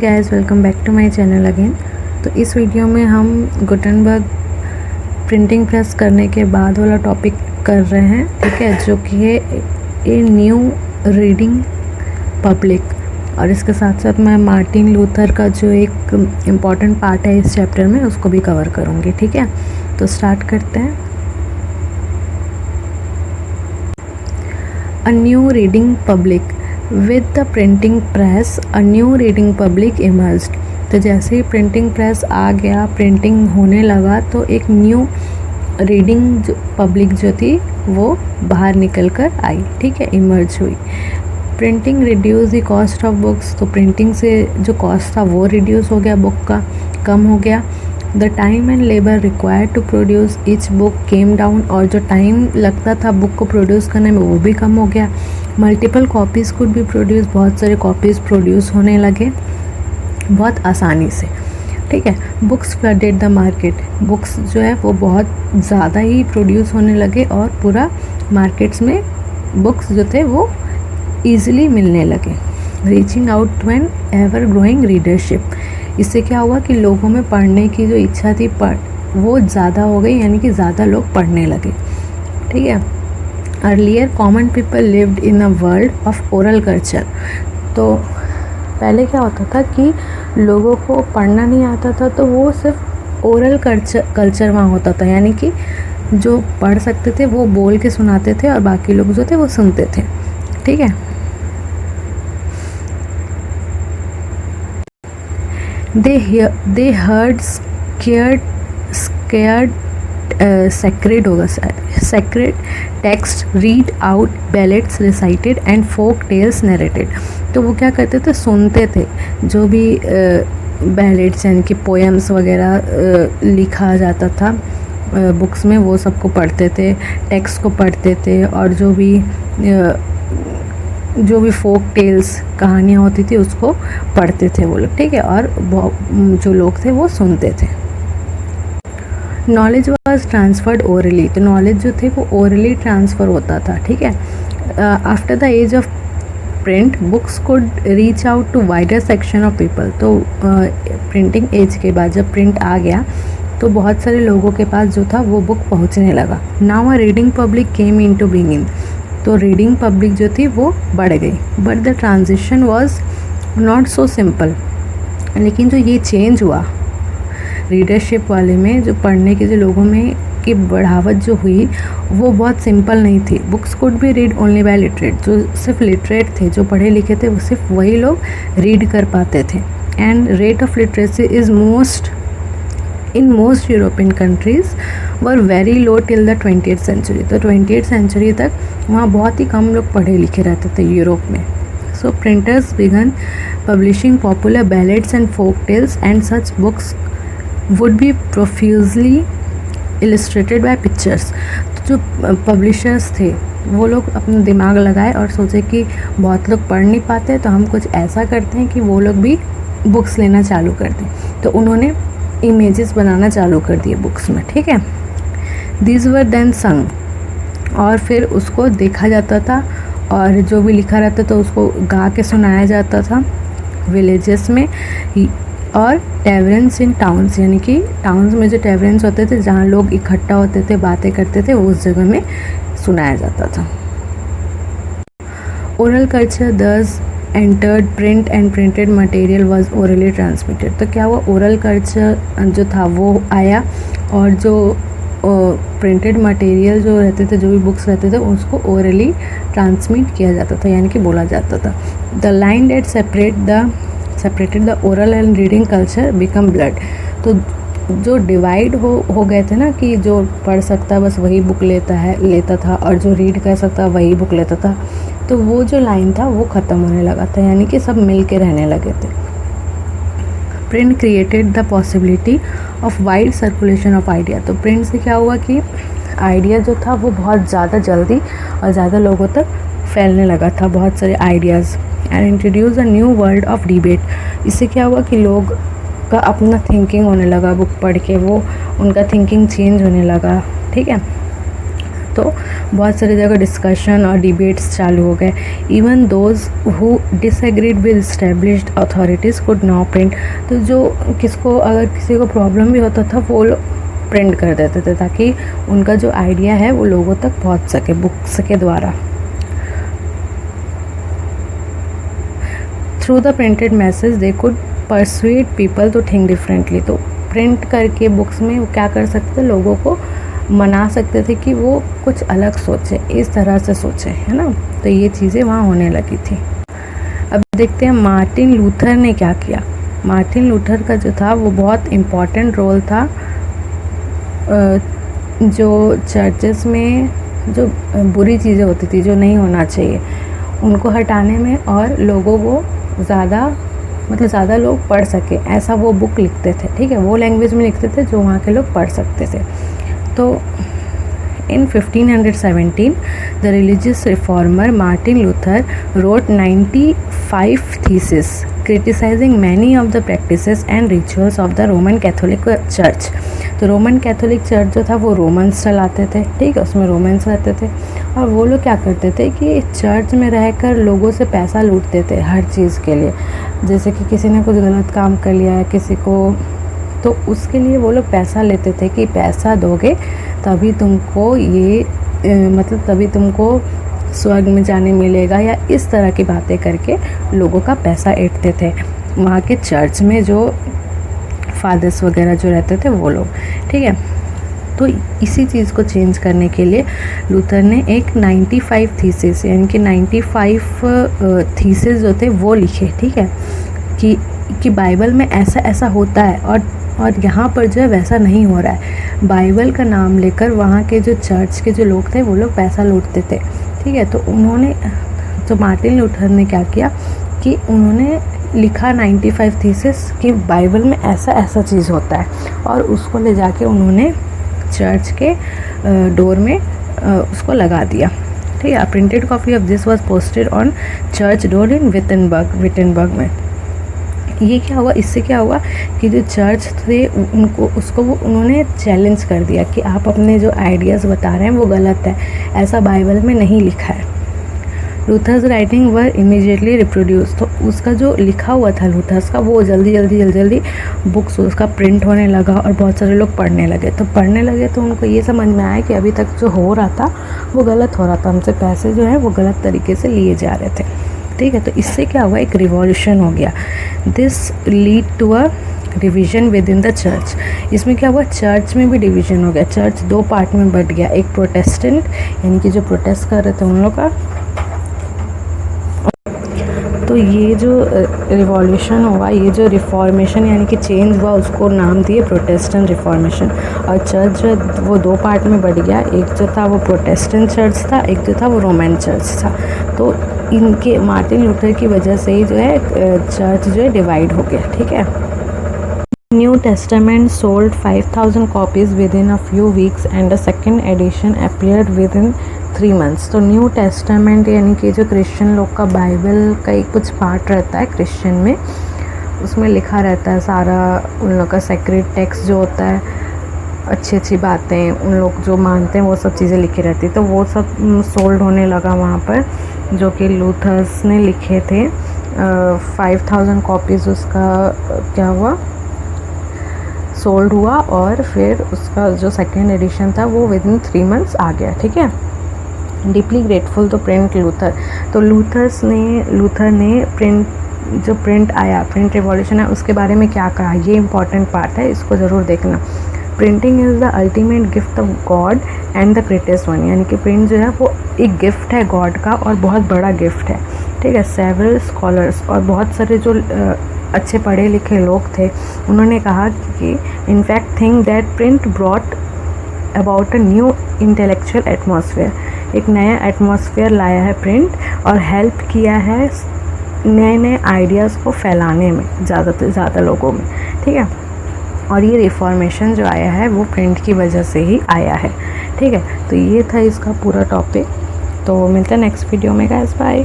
Guys, welcome back to my channel again. तो इस video में हम गुटेनबर्ग प्रिंटिंग प्रेस करने के बाद वाला टॉपिक कर रहे हैं, ठीक है, जो कि है ए न्यू रीडिंग पब्लिक। और इसके साथ साथ मैं मार्टिन लूथर का जो एक इम्पॉर्टेंट पार्ट है इस चैप्टर में, उसको भी कवर करूँगी, ठीक है। तो स्टार्ट करते हैं। A new reading public with the printing press, a new reading public emerged. तो जैसे ही प्रिंटिंग प्रेस आ गया, प्रिंटिंग होने लगा, तो एक न्यू रीडिंग पब्लिक जो थी वो बाहर निकल कर आई, ठीक है, इमर्ज हुई। Printing reduce the cost of books. तो प्रिंटिंग से जो कॉस्ट था वो रिड्यूस हो गया, बुक का कम हो गया। The time and labour required to produce each book came down. और जो टाइम लगता था बुक को प्रोड्यूस करने में वो भी कम हो गया। मल्टीपल कॉपीज़ कुड भी प्रोड्यूस, बहुत सारे कॉपीज़ प्रोड्यूस होने लगे बहुत आसानी से, ठीक है। Books flooded the market. Books जो है वो बहुत ज़्यादा ही प्रोड्यूस होने लगे और पूरा मार्केट्स में बुक्स जो थे वो ईज़िली मिलने लगे। Reaching out to an ever growing readership. इससे क्या हुआ कि लोगों में पढ़ने की जो इच्छा थी वो ज़्यादा हो गई, यानी कि ज़्यादा लोग पढ़ने लगे, ठीक है। Earlier common people lived in a world of oral culture. तो पहले क्या होता था कि लोगों को पढ़ना नहीं आता था, तो वो सिर्फ ओरल कल्चर वहाँ होता था, यानी कि जो पढ़ सकते थे वो बोल के सुनाते थे और बाकी लोग जो थे वो सुनते थे, ठीक है। they heard scared sacred होगा sacred text read out, ballads recited and folk tales narrated। तो वो क्या करते थे, सुनते थे जो भी बैलेट्स यानी कि पोएम्स वगैरह लिखा जाता था बुक्स में, वो सबको पढ़ते थे, टेक्स्ट को पढ़ते थे, और जो भी फोक टेल्स कहानियाँ होती थी उसको पढ़ते थे वो लोग, ठीक है, और जो लोग थे वो सुनते थे। Knowledge was transferred orally. तो नॉलेज जो थे वो ओरली ट्रांसफ़र होता था, ठीक है। After the age of print books could reach out to wider section of people. तो प्रिंटिंग एज के बाद जब प्रिंट आ गया तो बहुत सारे लोगों के पास जो था वो बुक पहुंचने लगा। Now a reading public came into being. तो रीडिंग पब्लिक जो थी वो बढ़ गई, but the transition was not so simple. लेकिन जो ये चेंज हुआ रीडरशिप वाले में, जो पढ़ने के जो लोगों में की बढ़ावत जो हुई वो बहुत सिंपल नहीं थी। Books could be read only by literate. जो सिर्फ लिटरेट थे, जो पढ़े लिखे थे, वो सिर्फ वही लोग रीड कर पाते थे। And rate of literacy is in most European countries were very low till the 20th century। तो 20th century तक वहाँ बहुत ही कम लोग पढ़े लिखे रहते थे यूरोप में। So printers began publishing popular ballads and folk tales, and such books would be profusely illustrated by pictures। तो जो पब्लिशर्स थे वो लोग अपना दिमाग लगाए और सोचे कि बहुत लोग पढ़ नहीं पाते, तो हम कुछ ऐसा करते हैं कि वो लोग भी बुक्स लेना चालू कर दें। तो उन्होंने इमेजेस बनाना चालू कर दिए बुक्स में, ठीक है। दीज वर देन संग। और फिर उसको देखा जाता था और जो भी लिखा रहता था उसको गा के सुनाया जाता था विलेजेस में और टैवरन्स इन टाउन्स, यानी कि टाउन्स में जो टैवरन्स होते थे जहाँ लोग इकट्ठा होते थे, बातें करते थे, उस जगह में सुनाया जाता था। ओरल कल्चर दस entered print and printed material was orally transmitted. तो क्या हुआ, ओरल कल्चर जो था वो आया और जो प्रिंटेड मटेरियल जो रहते थे, जो भी बुक्स रहते थे, उसको ओरली ट्रांसमिट किया जाता था, यानी कि बोला जाता था। The line date separated the oral and reading culture become blood. तो जो डिवाइड हो गए थे ना, कि जो पढ़ सकता बस वही बुक लेता था और जो रीड कर सकता वही बुक लेता था, तो वो जो लाइन था वो ख़त्म होने लगा था, यानी कि सब मिल के रहने लगे थे। Print created the possibility of wide circulation of idea. तो प्रिंट से क्या हुआ कि आइडिया जो था वो बहुत ज़्यादा जल्दी और ज़्यादा लोगों तक फैलने लगा था, बहुत सारे ideas. And introduce a new world of debate. इससे क्या हुआ कि लोग का अपना थिंकिंग होने लगा, बुक पढ़ के वो उनका थिंकिंग चेंज होने लगा, ठीक है। तो बहुत सारी जगह डिस्कशन और डिबेट्स चालू हो गए। Even those who disagreed with established authorities could now print. तो जो किसको अगर किसी को प्रॉब्लम भी होता था वो लोग प्रिंट कर देते थे ताकि उनका जो आइडिया है वो लोगों तक पहुंच सके बुक्स के द्वारा। Through the printed message they could persuade people to think differently. तो प्रिंट करके बुक्स में वो क्या कर सकते थे, लोगों को मना सकते थे कि वो कुछ अलग सोचे, इस तरह से सोचे, है ना। तो ये चीज़ें वहाँ होने लगी थी। अब देखते हैं मार्टिन लूथर ने क्या किया। मार्टिन लूथर का जो था वो बहुत इम्पॉर्टेंट रोल था जो चर्चेस में जो बुरी चीज़ें होती थी, जो नहीं होना चाहिए, उनको हटाने में और लोगों को ज़्यादा लोग पढ़ सके, ऐसा वो बुक लिखते थे। ठीक है, वो लैंग्वेज में लिखते थे जो वहाँ के लोग पढ़ सकते थे। तो in 1517 the religious reformer Martin Luther wrote 95 theses criticizing many of the practices and rituals of the Roman Catholic Church। तो रोमन कैथोलिक चर्च जो था वो रोमन्स चलाते थे, ठीक है, उसमें रोमन्स रहते थे और वो लोग क्या करते थे कि चर्च में रहकर लोगों से पैसा लूटते थे हर चीज़ के लिए। जैसे कि किसी ने कुछ गलत काम कर लिया है किसी को, तो उसके लिए वो लोग पैसा लेते थे कि पैसा दोगे तभी तुमको तभी तुमको स्वर्ग में जाने मिलेगा, या इस तरह की बातें करके लोगों का पैसा ऐंठते थे वहाँ के चर्च में जो फादर्स वगैरह जो रहते थे वो लोग। ठीक है, तो इसी चीज़ को चेंज करने के लिए लूथर ने एक 95 थीसिस यानी कि 95 थीसिस जो थे वो लिखे। ठीक है, कि बाइबल में ऐसा ऐसा होता है और यहाँ पर जो है वैसा नहीं हो रहा है। बाइबल का नाम लेकर वहाँ के जो चर्च के जो लोग थे वो लोग पैसा लूटते थे। ठीक है, तो मार्टिन लूथर ने क्या किया कि उन्होंने लिखा 95 थीसिस कि बाइबल में ऐसा ऐसा चीज़ होता है और उसको ले जाके उन्होंने चर्च के डोर में उसको लगा दिया। ठीक है, printed copy of this was posted on church door in Wittenberg में। ये क्या हुआ, इससे क्या हुआ कि जो चर्च थे उन्होंने चैलेंज कर दिया कि आप अपने जो आइडियाज़ बता रहे हैं वो गलत है, ऐसा बाइबल में नहीं लिखा है। लूथर्स राइटिंग वर इमीडिएटली रिप्रोड्यूस। तो उसका जो लिखा हुआ था लूथर्स का वो जल्दी बुक्स उसका प्रिंट होने लगा और बहुत सारे लोग पढ़ने लगे। तो उनको ये समझ में आया कि अभी तक जो हो रहा था वो गलत हो रहा था, हमसे पैसे जो है वो गलत तरीके से लिए जा रहे थे। ठीक है, तो इससे क्या हुआ, एक रिवॉल्यूशन हो गया। This lead to a division within the church. इसमें क्या हुआ, चर्च में भी डिवीज़न हो गया। चर्च दो पार्ट में बट गया, एक प्रोटेस्टेंट यानी कि जो प्रोटेस्ट कर रहे थे उन लोग का। तो ये जो रिवॉल्यूशन हुआ, ये जो रिफॉर्मेशन यानी कि चेंज हुआ, उसको नाम दिए प्रोटेस्टेंट रिफॉर्मेशन। और चर्च जो वो दो पार्ट में बढ़ गया, एक जो था वो प्रोटेस्टेंट चर्च था, एक जो था वो रोमन चर्च था। तो इनके मार्टिन लूथर की वजह से ही जो है चर्च जो है डिवाइड हो गया। ठीक है, new testament sold 5000 copies with in a few weeks and a second edition appeared with in 3 months। तो न्यू टेस्टामेंट यानी कि जो क्रिश्चियन लोग का बाइबल का एक कुछ पार्ट रहता है क्रिश्चियन में, उसमें लिखा रहता है सारा उन लोग का सेक्रेट टेक्स्ट जो होता है, अच्छी बातें उन लोग जो मानते हैं वो सब चीज़ें लिखी रहती। तो वो सब सोल्ड होने लगा वहाँ पर, जो कि लूथर्स ने लिखे थे। 5000 कॉपीज़ उसका क्या हुआ, सोल्ड हुआ और फिर उसका जो सेकेंड एडिशन था वो विद इन 3 months आ गया। ठीक है, डीपली ग्रेटफुल तो प्रिंट लूथर। तो लूथर ने प्रिंट आया, प्रिंट रिवॉल्यूशन है, उसके बारे में क्या कहा, ये इंपॉर्टेंट पार्ट है, इसको ज़रूर देखना। Printing is the ultimate gift of God and the greatest one. यानी कि प्रिंट जो है वो एक गिफ्ट है गॉड का और बहुत बड़ा गिफ्ट है। ठीक है, सेवरल स्कॉलर्स और बहुत सारे जो अच्छे पढ़े लिखे लोग थे उन्होंने कहा कि in fact think that print brought about a new intellectual atmosphere. एक नया एटमॉस्फेयर लाया है प्रिंट और हेल्प किया है नए आइडियाज़ को फैलाने में ज़्यादा से ज़्यादा लोगों में। ठीक है, और ये रिफॉर्मेशन जो आया है वो प्रिंट की वजह से ही आया है। ठीक है, तो ये था इसका पूरा टॉपिक। तो मिलते हैं नेक्स्ट वीडियो में गाइस, बाय।